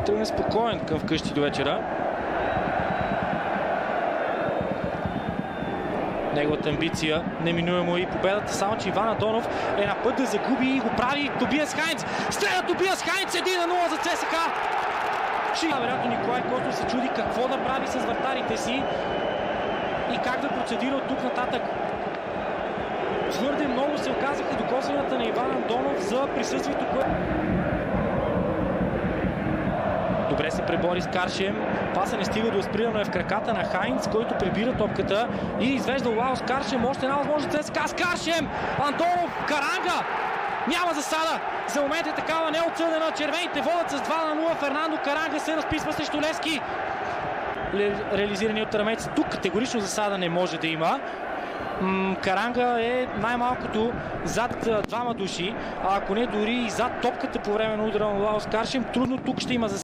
тръгне спокоен към вкъщи до вечера. Неговата амбиция неминуемо и победата, само че Иван Андонов е на път да загуби и го прави Тобиас Хайнц. Стреля Тобиас Хайнц, 1-0 за ЦСКА. Вероятно Николай Костов се чуди какво да прави с вратарите си и как да процедира от тук нататък. Твърде много се оказаха докосванията на Иван Андонов за присъствието, което... Добре се пребори с Каршем. Паса не стига до възприемане е в краката на Хайнц, който прибира топката и извежда Лао с Каршем. Още една възможност ЦСКА с Каршем. Андонов, Каранга. Няма засада. За момент е такава неотсъдена. Червените водят с 2-0. Фернандо Каранга се разписва срещу Левски. Реализирани от Тарамец. Тук категорично засада не може да има. Каранга е най-малкото зад двама души, а ако не дори и зад топката по време на удара на Лао с Каршем, трудно тук ще има засада.